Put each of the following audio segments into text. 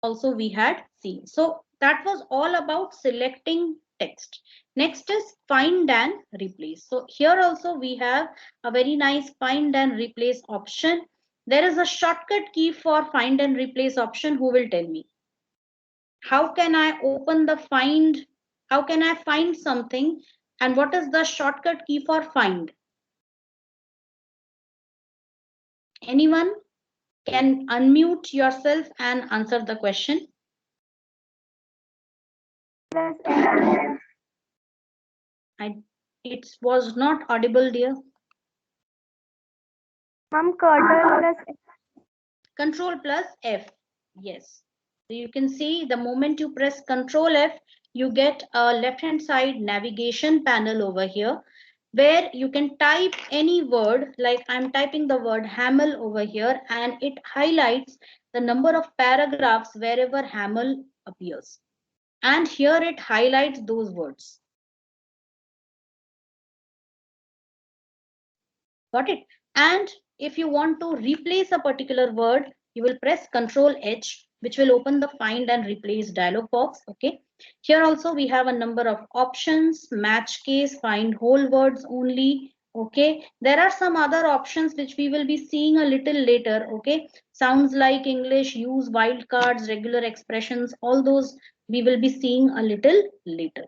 also we had seen. So that was all about selecting text. Next is find and replace. So here also we have a very nice find and replace option. There is a shortcut key for find and replace option. Who will tell me? How can I open the find? How can I find something? And what is the shortcut key for find? Anyone can unmute yourself and answer the question. Plus F. I, it was not audible, dear. Ma'am, Curtain plus F. Control plus F. Yes. So you can see the moment you press Control F, you get a left hand side navigation panel over here where you can type any word, like I'm typing the word Hamel over here, and it highlights the number of paragraphs wherever Hamel appears. And here it highlights those words. Got it? And if you want to replace a particular word, you will press Control H, which will open the find and replace dialog box. Okay. Here also we have a number of options: match case, find whole words only. Okay. There are some other options which we will be seeing a little later. Okay. Sounds like English, use wildcards, regular expressions, all those we will be seeing a little later.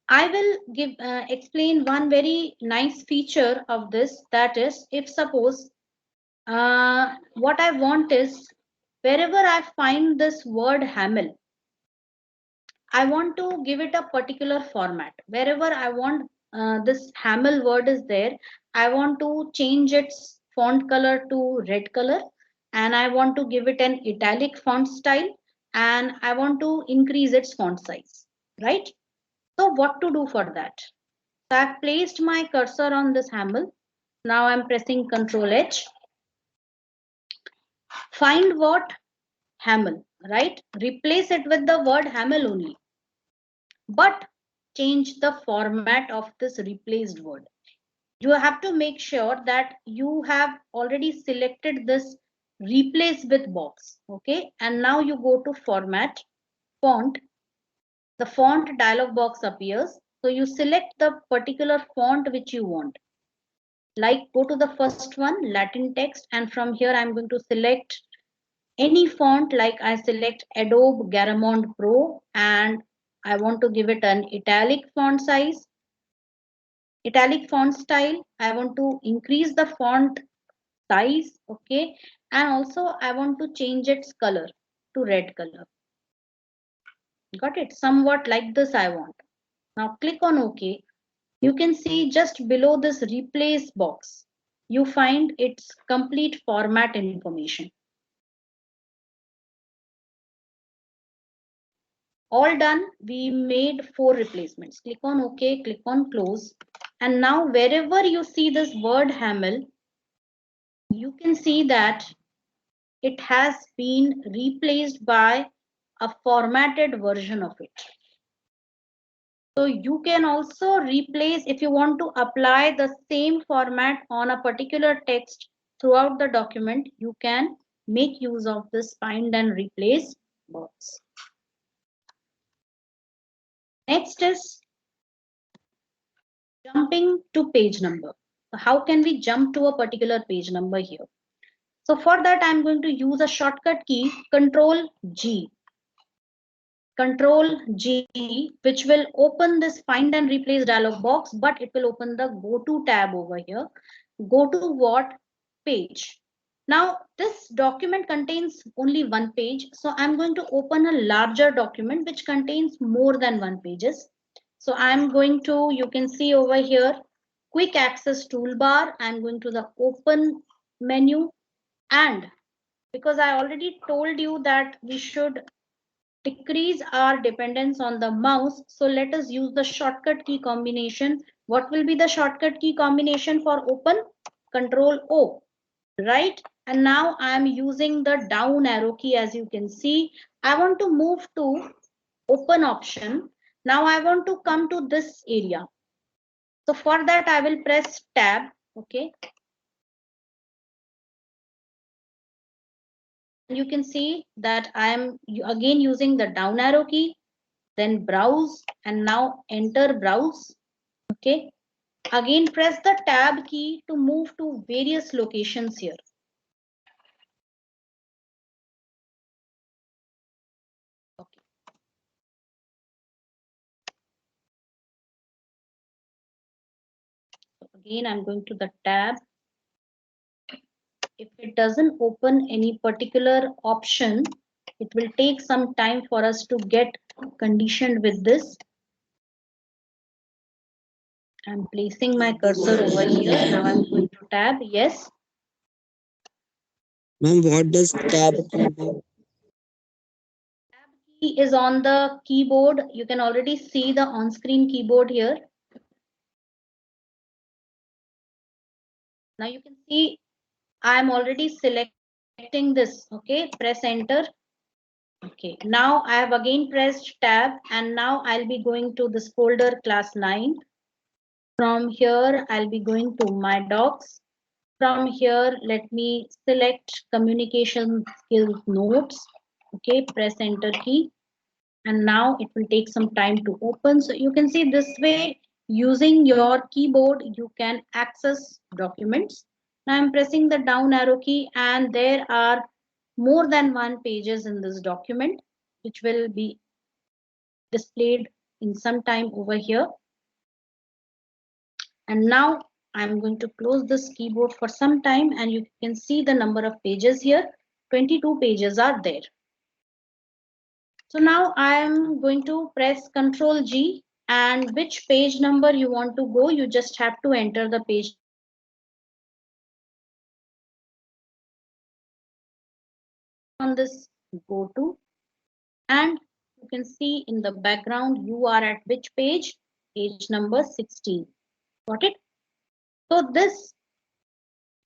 I will explain one very nice feature of this. That is, if suppose what I want is wherever I find this word Hamel, I want to give it a particular format. Wherever I want this Hamel word is there, I want to change its font color to red color, and I want to give it an italic font style, and I want to increase its font size, right? So what to do for that? So I've placed my cursor on this Hamel. Now I'm pressing Control H. Find what? Hamel, right? Replace it with the word Hamel only. But change the format of this replaced word. You have to make sure that you have already selected this replace with box. Okay. And now you go to format, font. The font dialog box appears. So you select the particular font which you want. Like go to the first one, Latin text, and from here I'm going to select any font. Like I select Adobe Garamond Pro, and I want to give it an italic font size, italic font style. I want to increase the font size, okay, and also I want to change its color to red color. Got it? Somewhat like this I want. Now click on OK. You can see just below this replace box, you find its complete format information. All done. We made 4 replacements. Click on OK, click on close. And now wherever you see this word Hamel, you can see that it has been replaced by a formatted version of it. So you can also replace, if you want to apply the same format on a particular text throughout the document, you can make use of this find and replace box. Next is jumping to page number. How can we jump to a particular page number here? So for that, I'm going to use a shortcut key, Control G. Control G, which will open this find and replace dialog box, but it will open the go to tab over here. Go to what? Page. Now this document contains only one page. So I'm going to open a larger document which contains more than one pages. So I'm going to, you can see over here, quick access toolbar. I'm going to the open menu, and because I already told you that we should decrease our dependence on the mouse, so let us use the shortcut key combination. What will be the shortcut key combination for open? Control O, right? And now I am using the down arrow key. As you can see, I want to move to open option. Now I want to come to this area. So for that I will press tab. Okay. You can see that I am again using the down arrow key, then browse, and now enter browse. Okay. Again, press the tab key to move to various locations here. Okay. So again, I'm going to the tab. If it doesn't open any particular option, it will take some time for us to get conditioned with this. I'm placing my cursor over here. Now I'm going to tab. Yes. Ma'am, what does tab key mean? Tab key is on the keyboard. You can already see the on-screen keyboard here. Now you can see I'm already selecting this. Okay, press enter. Okay, now I have again pressed tab, and now I'll be going to this folder class 9. From here, I'll be going to my docs. From here, let me select communication skills notes. Okay, press enter key. And now it will take some time to open. So you can see this way, using your keyboard, you can access documents. Now I'm pressing the down arrow key, and there are more than one pages in this document, which will be displayed in some time over here. And now I'm going to close this keyboard for some time, and you can see the number of pages here. 22 pages are there. So now I am going to press Ctrl G, and which page number you want to go, you just have to enter the page on this go to, and you can see in the background you are at which page, page number 16. Got it? So this,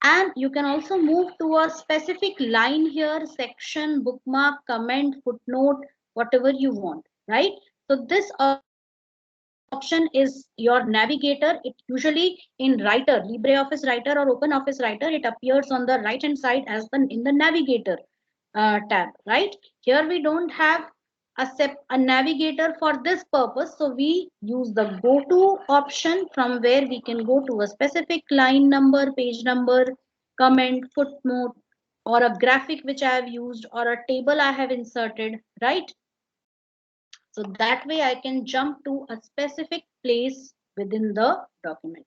and you can also move to a specific line here, section, bookmark, comment, footnote, whatever you want, right? So this option is your navigator. It usually in Writer, LibreOffice Writer or OpenOffice Writer, it appears on the right hand side as in the navigator tab, right? Here we don't have a navigator for this purpose, so we use the go to option, from where we can go to a specific line number, page number, comment, footnote, or a graphic which I have used, or a table I have inserted, right? So that way I can jump to a specific place within the document.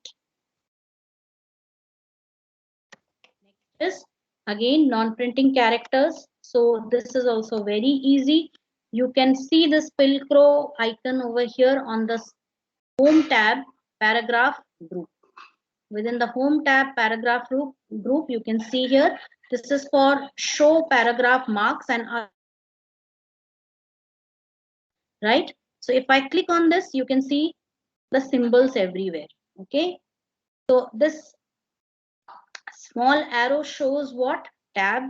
Next is again non-printing characters. So this is also very easy. You can see this Pilcrow icon over here on the home tab, paragraph group. Within the home tab, paragraph group, you can see here, this is for show paragraph marks and right. So if I click on this, you can see the symbols everywhere. Okay. So this small arrow shows what? Tab.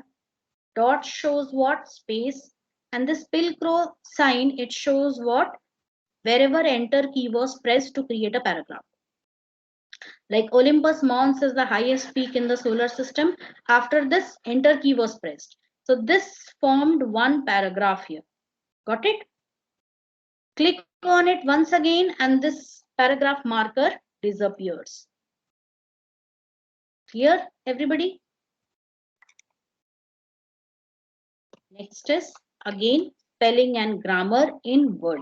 Dot shows what? Space. And this Pilcrow sign, it shows what? Wherever enter key was pressed to create a paragraph. Like Olympus Mons is the highest peak in the solar system. After this, enter key was pressed. So this formed one paragraph here. Got it? Click on it once again, and this paragraph marker disappears. Clear, everybody? Next is again spelling and grammar in Word.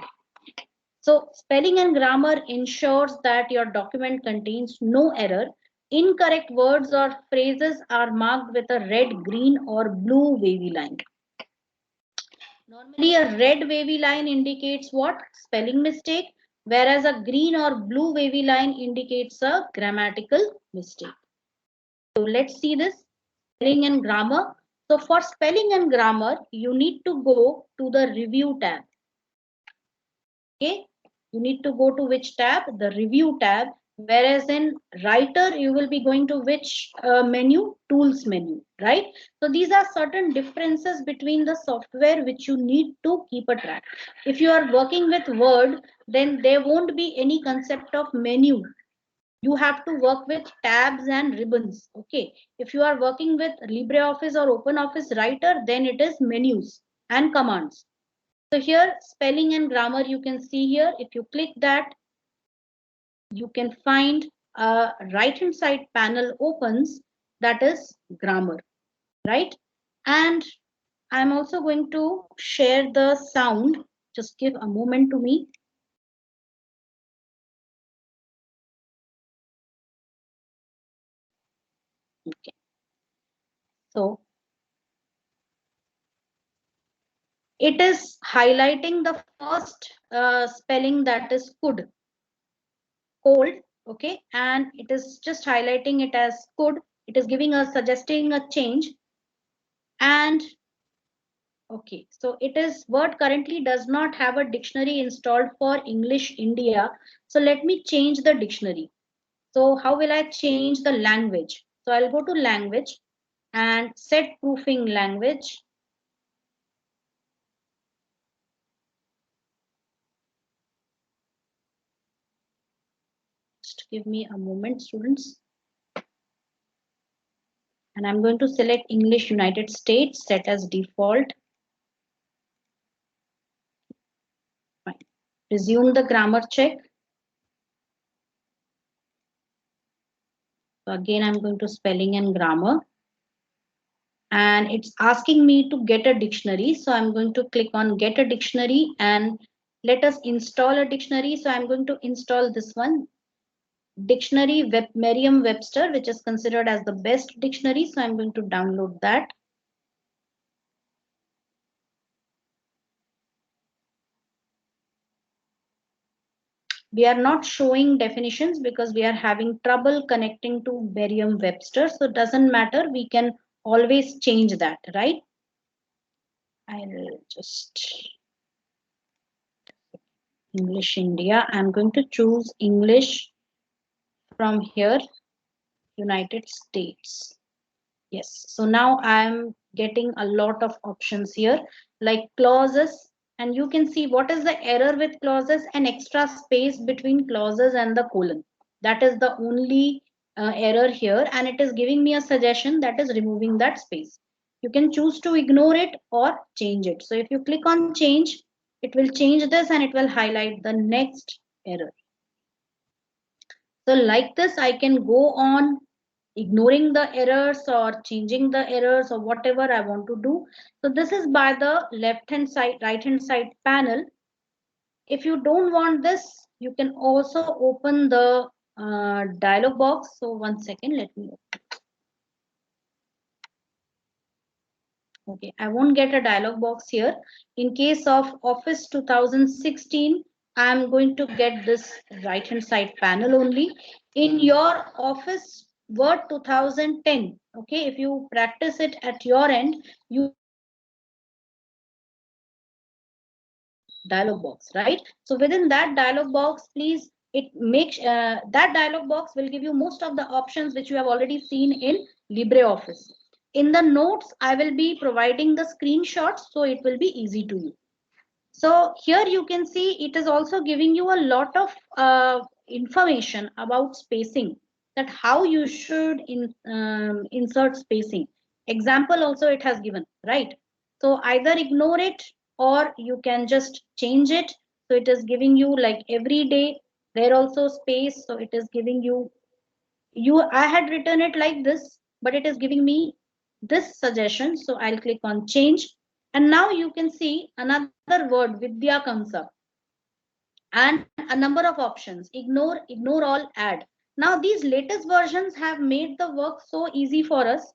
So spelling and grammar ensures that your document contains no error. Incorrect words or phrases are marked with a red, green, or blue wavy line. Normally a red wavy line indicates what? Spelling mistake, whereas a green or blue wavy line indicates a grammatical mistake. So let's see this spelling and grammar. So for spelling and grammar, you need to go to the review tab. Okay, you need to go to which tab? The review tab. Whereas in Writer, you will be going to which menu? Tools menu, right? So these are certain differences between the software which you need to keep a track. If you are working with Word, then there won't be any concept of menu. You have to work with tabs and ribbons. Okay. If you are working with LibreOffice or OpenOffice Writer, then it is menus and commands. So here, spelling and grammar, you can see here. If you click that, you can find a right hand side panel opens, that is grammar, right? And I'm also going to share the sound. Just give a moment to me. Okay. So it is highlighting the first spelling, that is cold. Okay. And it is just highlighting it as could. It is giving us, suggesting a change. And okay, so it is Word currently does not have a dictionary installed for English India. So let me change the dictionary. So how will I change the language? So I'll go to language and set proofing language. Just give me a moment, students. And I'm going to select English United States, set as default. Fine. Resume the grammar check. So again, I'm going to spelling and grammar. And it's asking me to get a dictionary. So I'm going to click on get a dictionary and let us install a dictionary. So I'm going to install this one, dictionary Merriam-Webster, which is considered as the best dictionary. So I'm going to download that. We are not showing definitions because we are having trouble connecting to Merriam-Webster. So it doesn't matter. We can always change that, right? I'll just English India. I'm going to choose English from here, United States. Yes, so now I'm getting a lot of options here, like clauses, and you can see what is the error with clauses, an extra space between clauses and the colon. That is the only error here, and it is giving me a suggestion, that is removing that space. You can choose to ignore it or change it. So if you click on change, it will change this and it will highlight the next error. So like this, I can go on ignoring the errors or changing the errors or whatever I want to do. So this is by the left hand side, right hand side panel. If you don't want this, you can also open the dialog box. So one second, let me. Okay, I won't get a dialog box here. In case of Office 2016, I'm going to get this right hand side panel only. In your Office Word 2010, okay, if you practice it at your end, you dialog box, right? So within that dialog box, please, it makes that dialog box will give you most of the options which you have already seen in LibreOffice. In the notes, I will be providing the screenshots, so it will be easy to you. So here you can see it is also giving you a lot of information about spacing, that how you should insert spacing. Example also it has given, right? So either ignore it or you can just change it. So it is giving you like every day there also space. So it is giving you I had written it like this, but it is giving me this suggestion. So I'll click on change. And now you can see another word, Vidya comes up and a number of options. Ignore all, add. Now these latest versions have made the work so easy for us.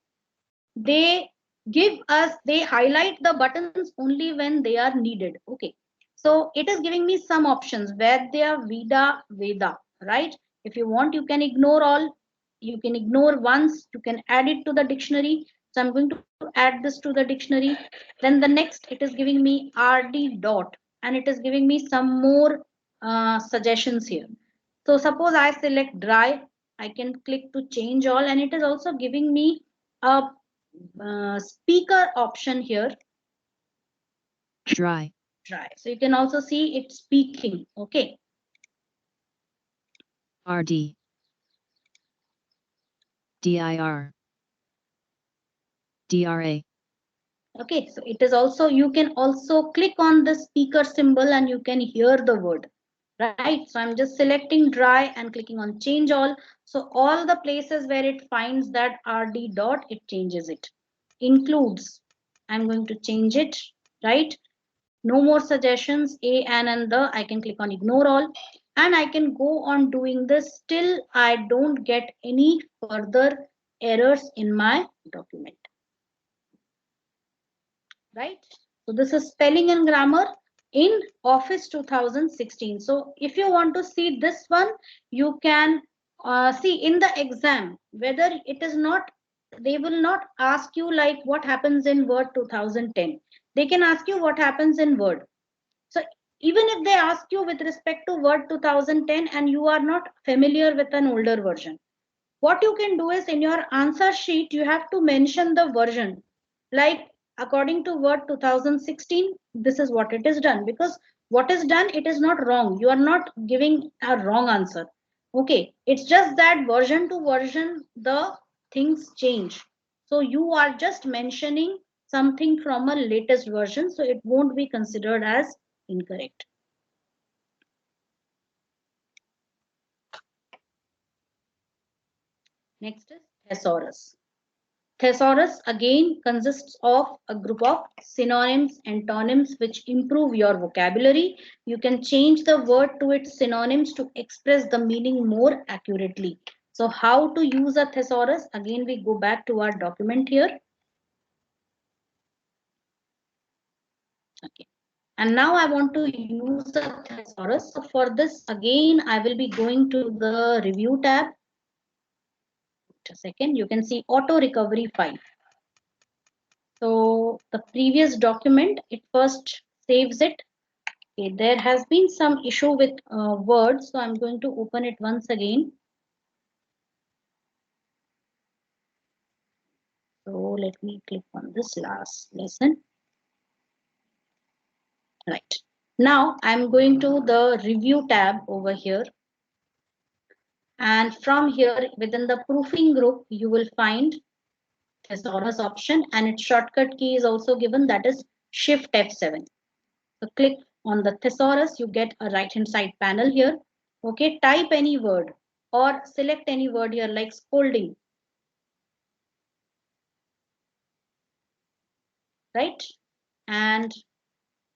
They highlight the buttons only when they are needed. Okay. So it is giving me some options, Vedya, Vida, Veda, right? If you want, you can ignore all. You can ignore once. You can add it to the dictionary. So I'm going to add this to the dictionary. Then the next, it is giving me RD dot, and it is giving me some more suggestions here. So suppose I select dry, I can click to change all, and it is also giving me a speaker option here. Dry. Dry. So you can also see it speaking. Okay. RD. dir, dra. Okay, so it is also, you can also click on the speaker symbol and you can hear the word, right? So I'm just selecting dry and clicking on change all. So all the places where it finds that rd dot, it changes it. Includes, I'm going to change it, right? No more suggestions, a, and the, I can click on ignore all, and I can go on doing this till I don't get any further errors in my document, right? So this is spelling and grammar in Office 2016. So if you want to see this one, you can see in the exam whether it is not, they will not ask you like what happens in Word 2010. They can ask you what happens in Word. So even if they ask you with respect to Word 2010 and you are not familiar with an older version, what you can do is in your answer sheet, you have to mention the version. Like according to Word 2016, this is what it is done. Because what is done, it is not wrong. You are not giving a wrong answer. Okay, it's just that version to version, the things change. So you are just mentioning something from a latest version. So it won't be considered as incorrect. Next is thesaurus. Thesaurus again consists of a group of synonyms, antonyms which improve your vocabulary. You can change the word to its synonyms to express the meaning more accurately. So how to use a thesaurus? Again, we go back to our document here. Okay. And now I want to use a thesaurus. So for this, again, I will be going to the review tab. Just a second, you can see auto recovery file. So the previous document, it first saves it. Okay, there has been some issue with Word, so I'm going to open it once again. So let me click on this last lesson. Right. Now I'm going to the review tab over here. And from here, within the proofing group, you will find thesaurus option, and its shortcut key is also given, that is Shift F7. So click on the thesaurus, you get a right hand side panel here. Okay, type any word or select any word here like scolding. Right? And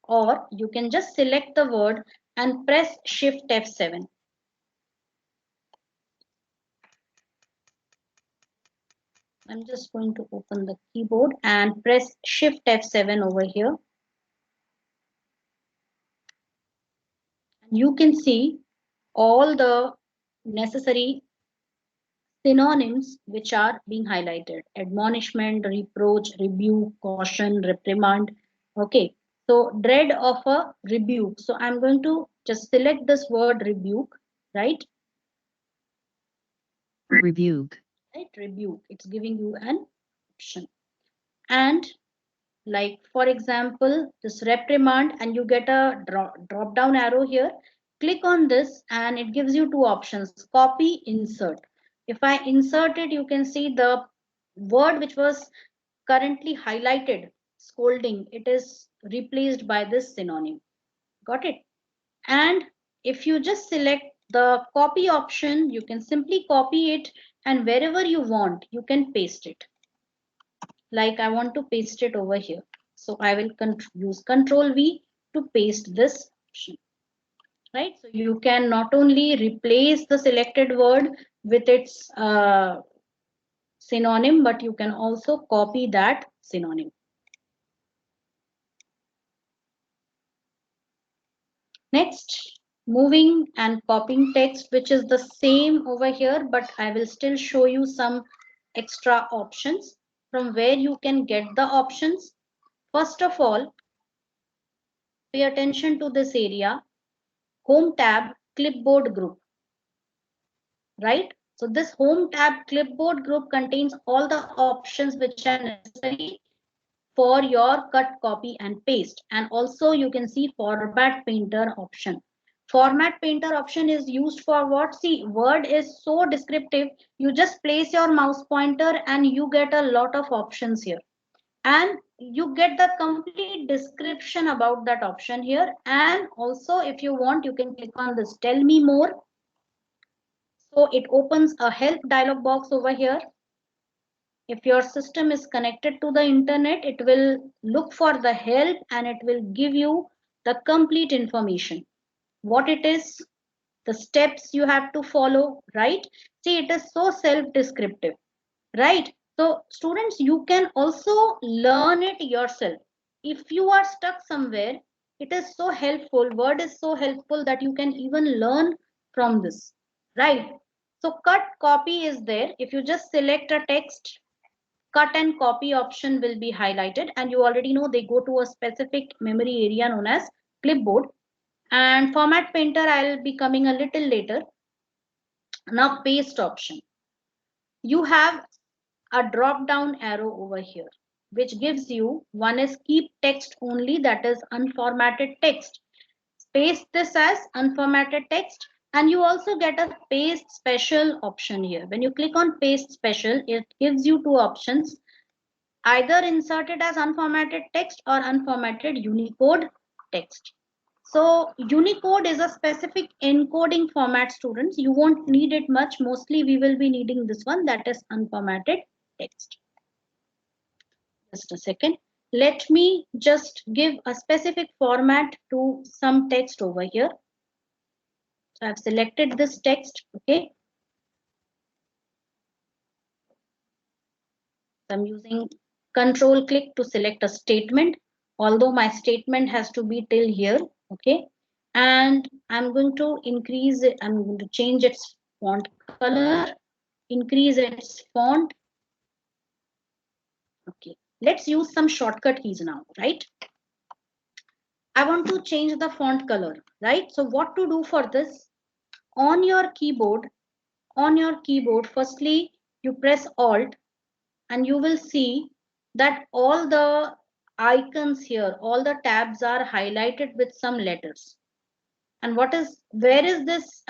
or you can just select the word and press Shift F7. I'm just going to open the keyboard and press Shift F7 over here. You can see all the necessary synonyms which are being highlighted: admonishment, reproach, rebuke, caution, reprimand. Okay, so dread of a rebuke. So I'm going to just select this word rebuke, right? Rebuke. Right, rebuke. It's giving you an option. And like for example, this reprimand, and you get a drop down arrow here. Click on this and it gives you two options: copy, insert. If I insert it, you can see the word which was currently highlighted, scolding, it is replaced by this synonym. Got it? And if you just select the copy option, you can simply copy it, and wherever you want, you can paste it. Like I want to paste it over here. So I will use Control V to paste this option. Right? So you can not only replace the selected word with its synonym, but you can also copy that synonym. Next, moving and copying text, which is the same over here, but I will still show you some extra options from where you can get the options. First of all, pay attention to this area, Home tab, Clipboard group, right? So this Home tab Clipboard group contains all the options which are necessary for your cut, copy and paste. And also you can see Format Painter option. Format painter option is used for what? See, word is so descriptive. You just place your mouse pointer and you get a lot of options here. And you get the complete description about that option here. And also, if you want, you can click on this tell me more. So it opens a help dialog box over here. If your system is connected to the internet, it will look for the help and it will give you the complete information, what it is, the steps you have to follow, right? See, it is so self-descriptive, right? So students, you can also learn it yourself. If you are stuck somewhere, it is so helpful. Word is so helpful that you can even learn from this, right? So cut copy is there. If you just select a text, cut and copy option will be highlighted, and you already know they go to a specific memory area known as clipboard. And format painter, I'll be coming a little later. Now paste option. You have a drop down arrow over here, which gives you, one is keep text only, that is unformatted text. Paste this as unformatted text, and you also get a paste special option here. When you click on paste special, it gives you two options: either insert it as unformatted text or unformatted Unicode text. So Unicode is a specific encoding format, students. You won't need it much. Mostly we will be needing this one, that is unformatted text. Just a second. Let me just give a specific format to some text over here. So I've selected this text, okay. So I'm using control click to select a statement, although my statement has to be till here, okay. And I'm going to increase it, I'm going to change its font color, increase its font. Okay, let's use some shortcut keys now, right? I want to change the font color, right? So what to do for this? On your keyboard, firstly you press Alt, and you will see that all the icons here, all the tabs are highlighted with some letters. And where is this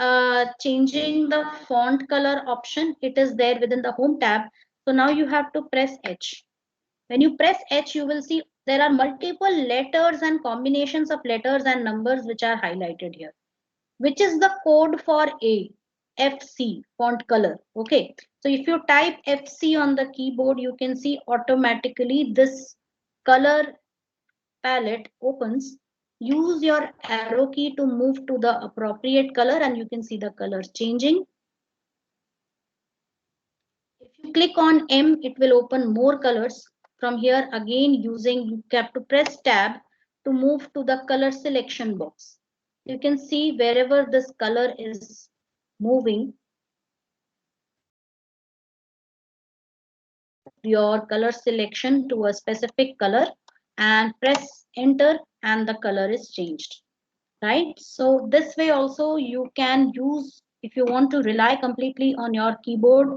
changing the font color option? It is there within the home tab. So now you have to press H. When you press H, you will see there are multiple letters and combinations of letters and numbers which are highlighted here, which is the code for FC, font color. Okay, so if you type FC on the keyboard, you can see automatically this color palette opens. Use your arrow key to move to the appropriate color, and you can see the colors changing. If you click on M, it will open more colors. From here again, you have to press tab to move to the color selection box. You can see wherever this color is moving, your color selection to a specific color and press enter, and the color is changed, right? So this way also you can use, if you want to rely completely on your keyboard,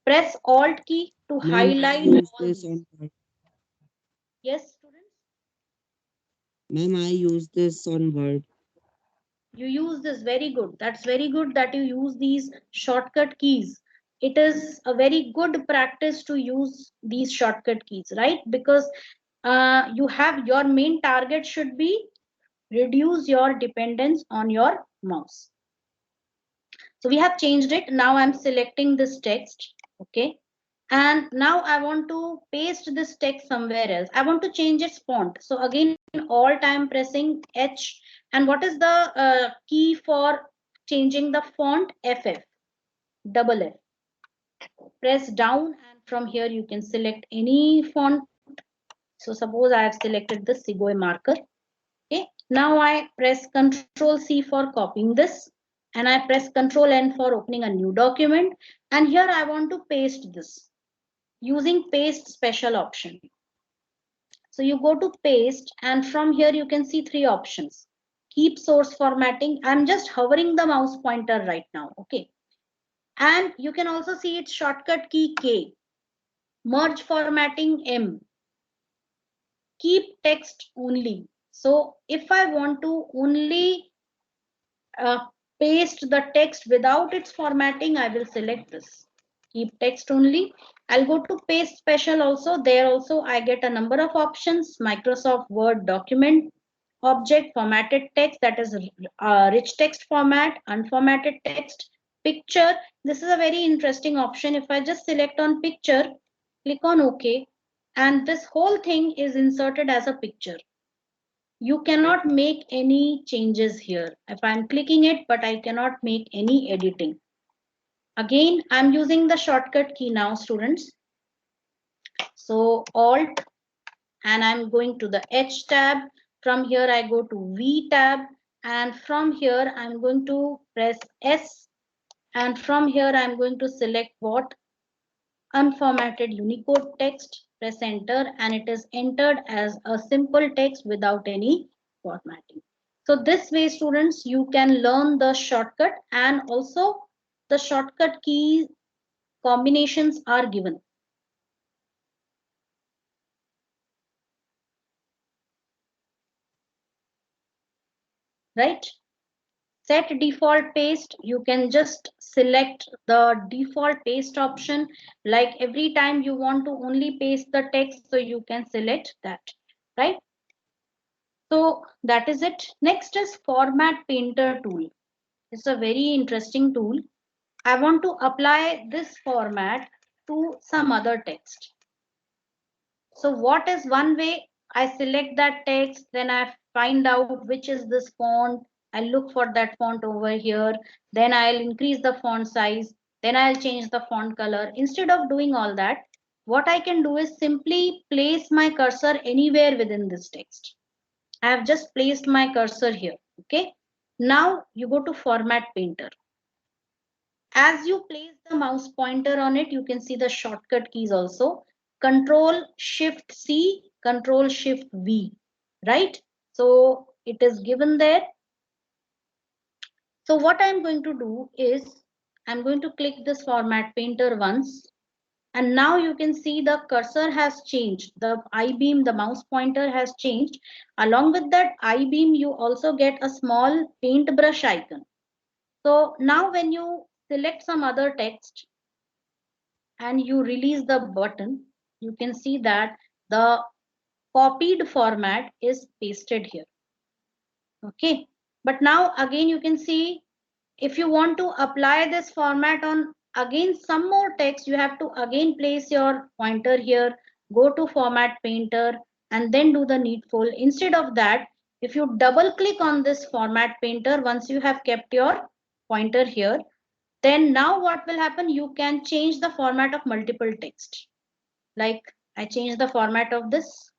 press Alt key to Ma'am, I highlight use all this these. on Word. Yes, students, Ma'am, I use this on Word. you use this, very good. That's very good that you use these shortcut keys. It is a very good practice to use these shortcut keys, right? Because you have, your main target should be reduce your dependence on your mouse. So we have changed it. Now I'm selecting this text, okay. And now I want to paste this text somewhere else. I want to change its font. So again, Alt I'm pressing H. And what is the key for changing the font? FF, double F. Press down, and from here you can select any font. So suppose I have selected the Segoe marker. Okay. Now I press Control C for copying this, and I press Control N for opening a new document. And here I want to paste this using paste special option. So you go to paste, and from here you can see three options. Keep source formatting. I'm just hovering the mouse pointer right now. Okay. And you can also see its shortcut key K. Merge formatting M. Keep text only. So if I want to only paste the text without its formatting, I will select this. Keep text only. I'll go to paste special also. There also I get a number of options. Microsoft Word document, object, formatted text, that is rich text format, unformatted text, picture. This is a very interesting option. If I just select on picture, click on OK, and this whole thing is inserted as a picture. You cannot make any changes here. If I'm clicking it, but I cannot make any editing. Again, I'm using the shortcut key now, students. So Alt, and I'm going to the H tab. From here, I go to V tab. And from here, I'm going to press S. And from here, I'm going to select what? Unformatted Unicode text. Press enter, and it is entered as a simple text without any formatting. So this way, students, you can learn the shortcut, and also the shortcut key combinations are given. Right? Set default paste, you can just select the default paste option. Like every time you want to only paste the text, so you can select that, right? So that is it. Next is Format Painter tool. It's a very interesting tool. I want to apply this format to some other text. So what is one way? I select that text, then I find out which is this font. I look for that font over here. Then I'll increase the font size. Then I'll change the font color. Instead of doing all that, what I can do is simply place my cursor anywhere within this text. I have just placed my cursor here. Okay. Now you go to Format Painter. As you place the mouse pointer on it, you can see the shortcut keys also. Control Shift C, Control Shift V, right? So it is given there. So what I'm going to do is I'm going to click this Format Painter once. And now you can see the cursor has changed. The I-beam, the mouse pointer has changed. Along with that I-beam, you also get a small paintbrush icon. So now when you select some other text and you release the button, you can see that the copied format is pasted here. Okay. But now again, you can see if you want to apply this format on again some more text, you have to again place your pointer here, go to Format Painter, and then do the needful. Instead of that, if you double click on this Format Painter, once you have kept your pointer here, then now what will happen? You can change the format of multiple text. Like I changed the format of this.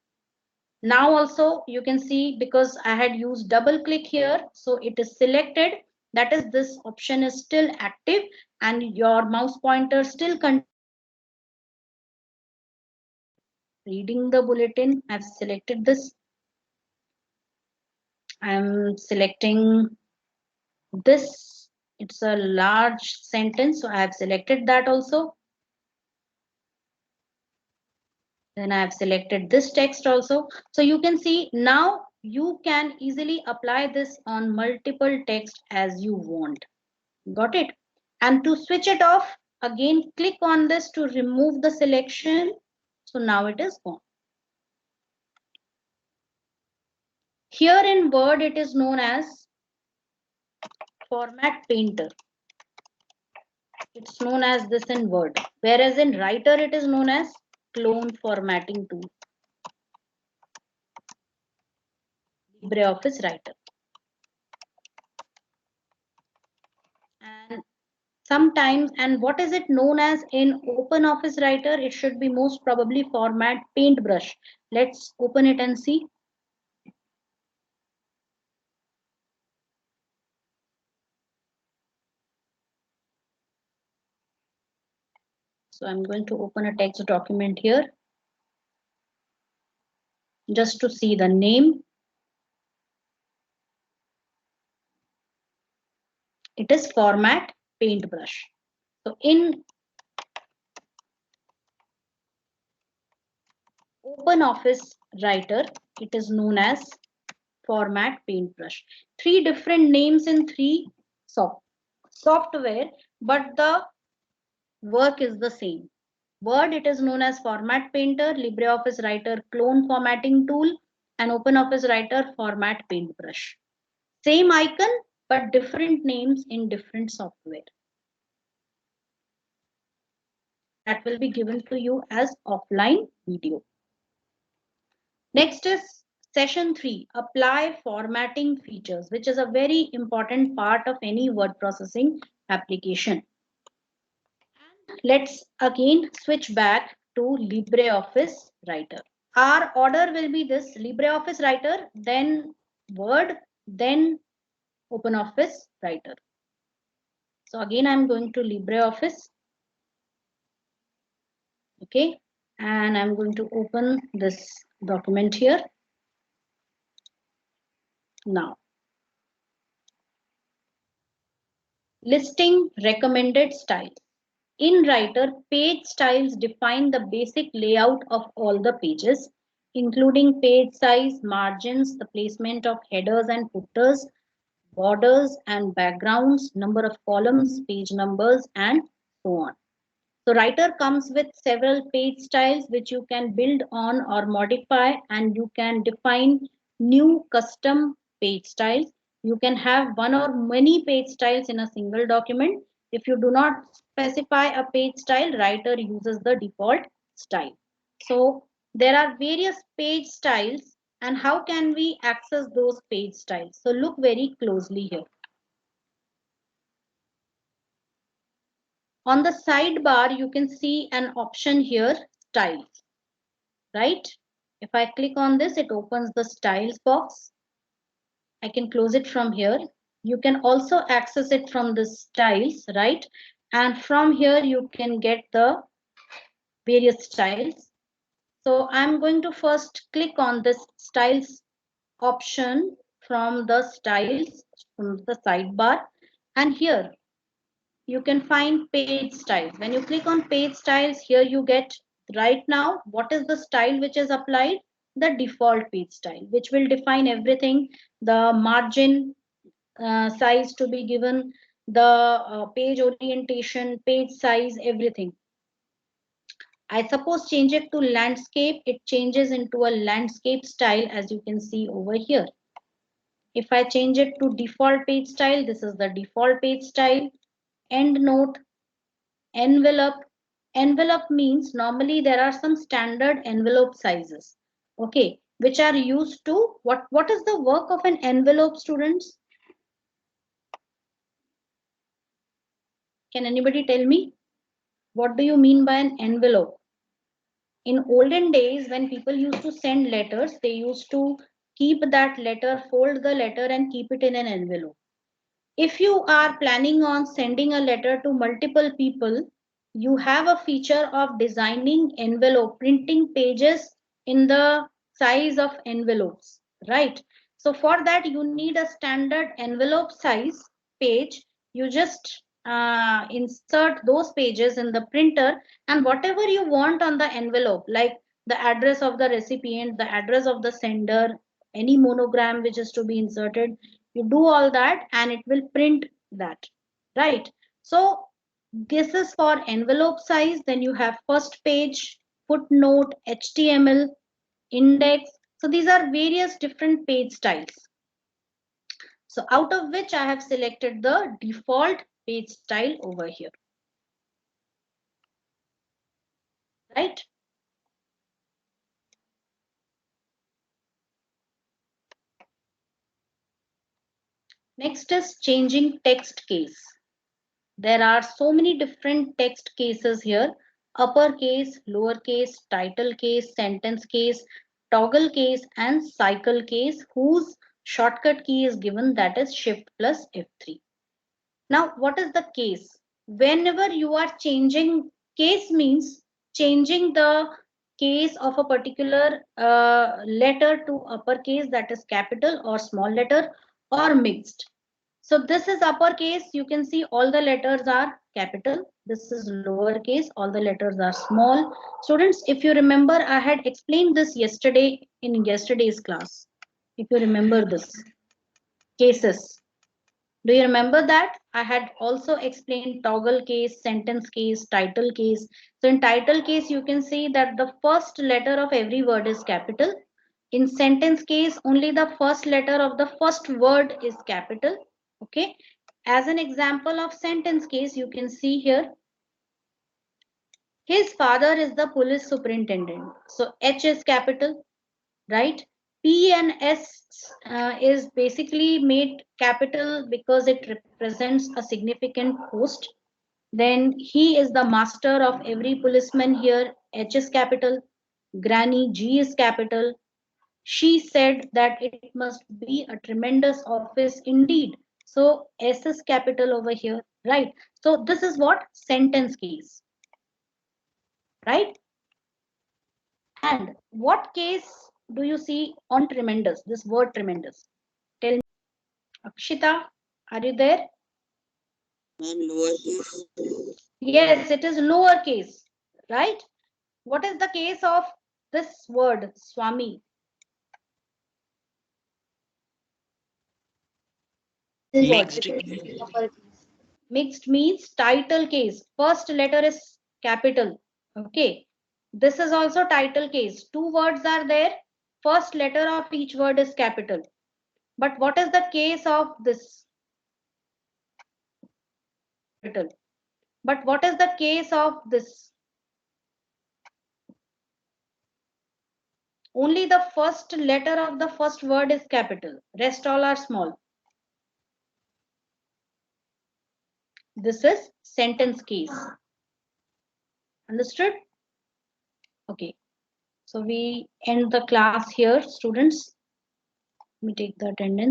Now also you can see because I had used double click here, so it is selected. That is, this option is still active and your mouse pointer still reading the bulletin. I've selected this. I'm selecting this. It's a large sentence, so I have selected that also. Then I have selected this text also. So you can see now you can easily apply this on multiple text as you want. Got it? And to switch it off, again click on this to remove the selection. So now it is gone. Here in Word, it is known as Format Painter. It's known as this in Word. Whereas in Writer, it is known as Clone Formatting Tool. LibreOffice Writer. And sometimes, and what is it known as in OpenOffice Writer? It should be most probably Format Paintbrush. Let's open it and see. So I'm going to open a text document here just to see the name. It is Format Paintbrush. So in OpenOffice Writer, it is known as format paintbrush. Three different names in three software, but the work is the same. Word, it is known as Format Painter, LibreOffice Writer clone formatting tool, and OpenOffice Writer format paintbrush. Same icon, but different names in different software. That will be given to you as offline video. Next is session 3, apply formatting features, which is a very important part of any word processing application. Let's again switch back to LibreOffice Writer. Our order will be this: LibreOffice Writer, then Word, then OpenOffice Writer. So again, I'm going to LibreOffice. Okay, and I'm going to open this document here. Now, listing recommended styles. In Writer, page styles define the basic layout of all the pages, including page size, margins, the placement of headers and footers, borders and backgrounds, number of columns, page numbers, and so on. So Writer comes with several page styles which you can build on or modify, and you can define new custom page styles. You can have one or many page styles in a single document. If you do not specify a page style, Writer uses the default style. So there are various page styles, and how can we access those page styles? So look very closely here. On the sidebar, you can see an option here, styles, right? If I click on this, it opens the styles box. I can close it from here. You can also access it from the styles, right? And from here, you can get the various styles. So I'm going to first click on this styles option from the styles, from the sidebar. And here, you can find page styles. When you click on page styles, here you get right now what is the style which is applied, the default page style, which will define everything, the margin size to be given, the page orientation, page size, everything. I suppose change it to landscape, it changes into a landscape style, as you can see over here. If I change it to default page style, this is the default page style. End note, envelope. Envelope means normally there are some standard envelope sizes, okay, which are used to what is the work of an envelope, students? Can anybody tell me what do you mean by an envelope? In olden days, when people used to send letters, they used to keep that letter, fold the letter, and keep it in an envelope. If you are planning on sending a letter to multiple people, you have a feature of designing envelope, printing pages in the size of envelopes, right? So for that, you need a standard envelope size page. You just insert those pages in the printer, and whatever you want on the envelope, like the address of the recipient, the address of the sender, any monogram which is to be inserted, you do all that and it will print that, right? So this is for envelope size. Then you have first page, footnote, HTML, index. So these are various different page styles. So out of which I have selected the default page style over here, right? Next is changing text case. There are so many different text cases here: uppercase, lowercase, title case, sentence case, toggle case, and cycle case, whose shortcut key is given, that is Shift plus F3. Now, what is the case? Whenever you are changing, case means changing the case of a particular letter to uppercase, that is capital, or small letter, or mixed. So this is uppercase. You can see all the letters are capital. This is lowercase. All the letters are small. Students, if you remember, I had explained this yesterday in yesterday's class. If you remember this cases. Do you remember that? I had also explained toggle case, sentence case, title case. So in title case, you can see that the first letter of every word is capital. In sentence case, only the first letter of the first word is capital. Okay. As an example of sentence case, you can see here, his father is the police superintendent. So H is capital, right? P and S is basically made capital because it represents a significant post. Then he is the master of every policeman here. H is capital. Granny, G is capital. She said that it must be a tremendous office indeed. So S is capital over here, right? So this is what sentence case, right? And what case do you see on tremendous? This word tremendous. Tell me, Akshita, are you there? Ma'am, lowercase. Yes, it is lowercase, right? What is the case of this word, Swami? This word. Mixed. Mixed means title case. First letter is capital. Okay. This is also title case. Two words are there. First letter of each word is capital. But what is the case of this? Capital. But what is the case of this? Only the first letter of the first word is capital. Rest all are small. This is sentence case. Understood? Okay. So we end the class here, students. Let me take the attendance.